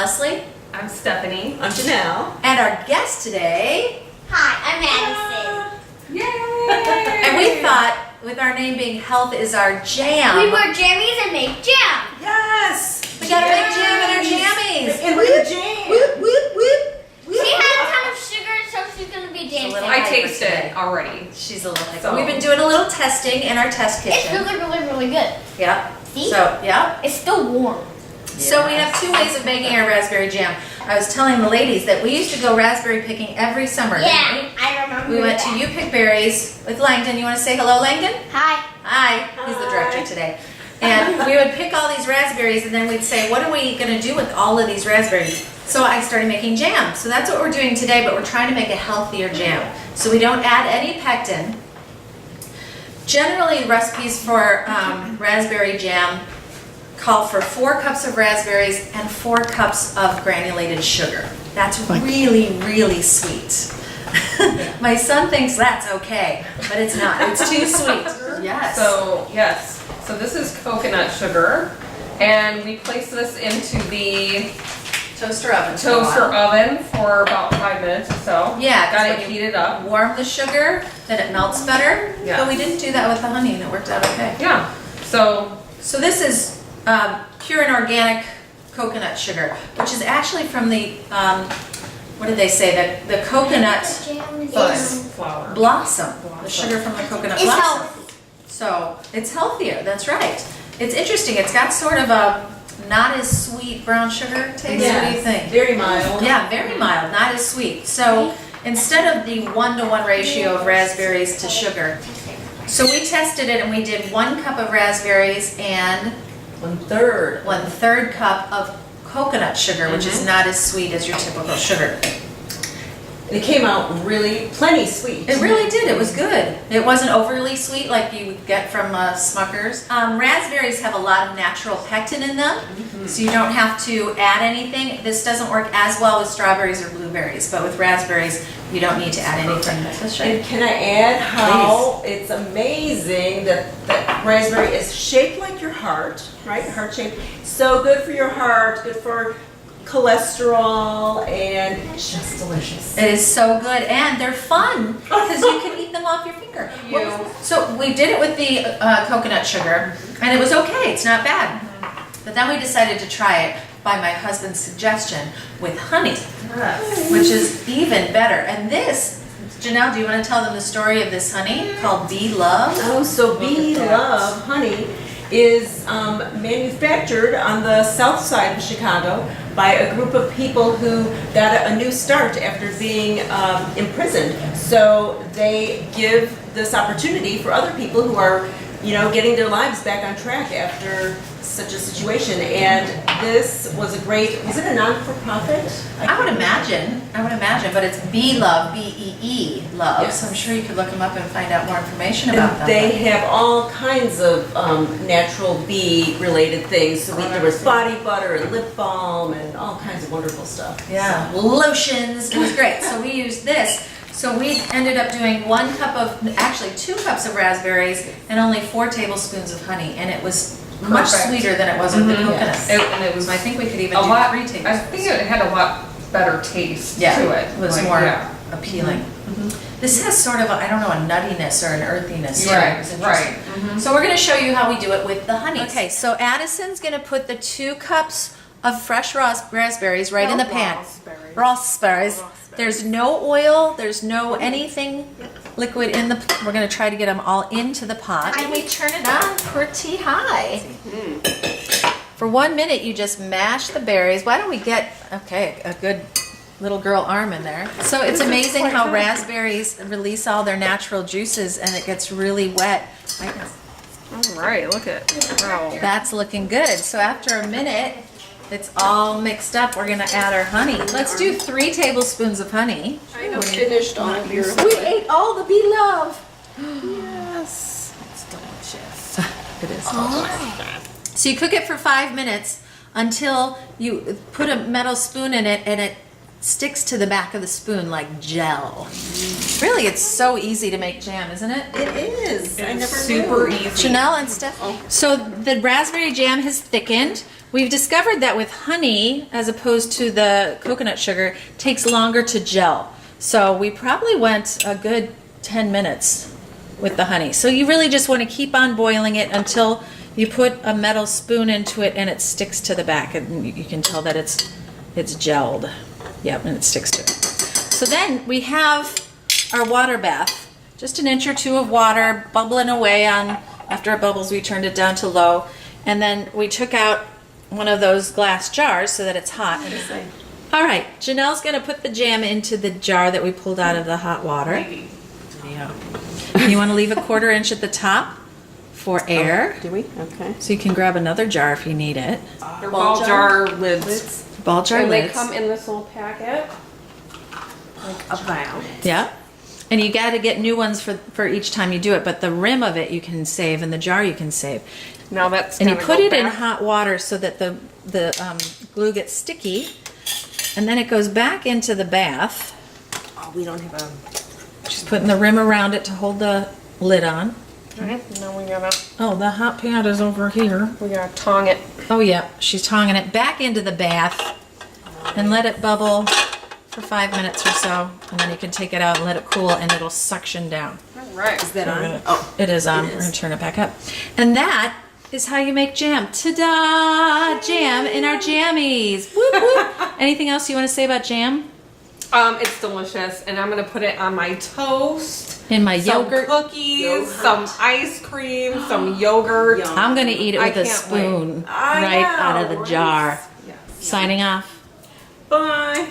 Leslie. I'm Stephanie. I'm Janelle. And our guest today. Hi, I'm Madison. Yay! And we thought, with our name being Health is Our Jam. We wear jammies and make jam. Yes. We gotta make jam in our jammies. And we're the jam. Whoop, whoop, whoop. She had a ton of sugar, so she's gonna be dancing. little- I tasted it already. She's a little hyper. So- We've been doing a little testing in our test It's kitchen. really, really, really good. Yeah. See? So, yeah. It's still warm. So we have two ways of making our raspberry jam. I was telling the ladies that we used to go raspberry picking every summer. didn't Yeah, I remember. we went that. to You Pick Berries with Langdon. You want to say hello, Langdon? Hi. Hi. He's the director today. And we would pick all these raspberries and then we'd say, what are we going to do with all of these raspberries? So I started making jam. So that's what we're doing today, but we're trying to make a healthier jam. So we don't add any pectin. Generally, recipes for raspberry jam call for 4 cups of raspberries and 4 cups of granulated sugar. That's really, really sweet. My son thinks that's okay, but it's not. It's too sweet. Yes. So this is coconut sugar, and we place this into the toaster oven. toaster oven for about 5 minutes or so. Yeah, 'cause Gotta when you heat it up. warm the sugar, then it melts better. Yeah. But we didn't do that with the honey, and it worked out okay. Yeah. So So this is pure and organic coconut sugar, which is actually from the what did they say? The coconut Jam is flour. blossom, the sugar from the coconut It's blossom. healthy. So it's healthier. That's right. It's interesting. It's got sort of a not as sweet brown sugar taste. What do you think? Very mild. Yeah, very mild, not as sweet. So instead of the 1-to-1 ratio of raspberries to sugar, so we tested it and we did 1 cup of raspberries and 1/3. 1/3 cup of coconut sugar, which is not as sweet as your typical sugar. And it came out really plenty sweet. It really did, it was good. It wasn't overly sweet like you would get from Smucker's. Raspberries have a lot of natural pectin in them, so you don't have to add anything. This doesn't work as well with strawberries or blueberries, but with raspberries, you don't need to add anything. That's right. And can I add how it's amazing that raspberry is shaped like your heart, right? Heart shape. So good for your heart, good for cholesterol, and just delicious. It is so good, and they're fun because you can eat them off your finger. So we did it with the coconut sugar, and it was okay. It's not bad. But then we decided to try it by my husband's suggestion with honey, which is even better. And this, Janelle, do you want to tell them the story of this honey called Bee Love? Oh, so Bee Love honey is manufactured on the south side of Chicago by a group of people who got a new start after being imprisoned. So they give this opportunity for other people who are, getting their lives back on track after such a situation. And this was was it a non-for-profit? I would imagine, but it's Bee Love, B-E-E Love. Yes. So I'm sure you could look them up and find out more information about them. And they have all kinds of natural bee-related things. So there was body butter and lip balm and all kinds of wonderful stuff. Yeah, lotions. It was great. So we used this. So we ended up doing 1 cup actually 2 cups of raspberries and only 4 tablespoons of honey, and it was much Perfect. sweeter than it was with the coconut. And it was I think we could even a do lot. 3 I tablespoons. think it had a lot better taste Yeah, to it. it was Like, more yeah. appealing. This has sort of a, I don't know, a nuttiness or an earthiness. to it. Right, It's interesting. right. So we're going to show you how we do it with the honey. Okay, so Addison's going to put the 2 cups of fresh raspberries right in the pan. Raspberries. There's no oil, there's no anything liquid in the, we're going to try to get them all into the pot. And we turn it on pretty high. For 1 minute, you just mash the berries. Why don't we get, okay, a good little girl arm in there. So it's amazing how raspberries release all their natural juices and it gets really wet. All right, look at wow. That's looking good. So after a minute, it's all mixed up. We're gonna add our honey. Let's do 3 tablespoons of honey. I have finished all of your. We ate all the Bee Love. Yes. It's delicious. It is delicious. So you cook it for 5 minutes until you put a metal spoon in it and it sticks to the back of the spoon like gel. Really, it's so easy to make jam, isn't it? It is. I never Super knew. easy. Chanel and Steph. So the raspberry jam has thickened. We've discovered that with honey, as opposed to the coconut sugar, takes longer to gel. So we probably went a good 10 minutes with the honey. So you really just want to keep on boiling it until you put a metal spoon into it and it sticks to the back, and you can tell that it's gelled. Yep, and it sticks to it. So then we have our water bath. Just an inch or two of water bubbling away on, after it bubbles we turned it down to low. And then we took out one of those glass jars so that it's hot. All right, Janelle's gonna put the jam into the jar that we pulled out of the hot water. Yeah. You wanna leave a 1/4 inch at the top for air. Do we? Okay. So you can grab another jar if you need it. They're ball jar lids. Ball jar And they lids. come in this little packet. About. Yeah. And you got to get new ones for each time you do it, but the rim of it you can save and the jar you can save. Now that's And you gotta put go it in back. hot water so that the glue gets sticky, and then it goes back into the bath. Oh, we don't have a. She's putting the rim around it to hold the lid on. Alright, now we gotta Oh, the hot pad is over here. tong it. Oh yeah, she's tonging it back into the bath and let it bubble for 5 minutes or so, and then you can take it out and let it cool, and it'll suction down. Alright. Is that on? Oh. It is on. We're gonna turn it back up. And that is how you make jam. Ta-da! Jam in our jammies. Whoop whoop. Anything else you want to say about jam? It's delicious, and I'm gonna put it on my toast. In my Some yogurt. cookies, some ice cream, some yogurt. Yum. I'm gonna eat it I with a can't spoon I right know, out of the right? jar. Yes. Signing off. Bye.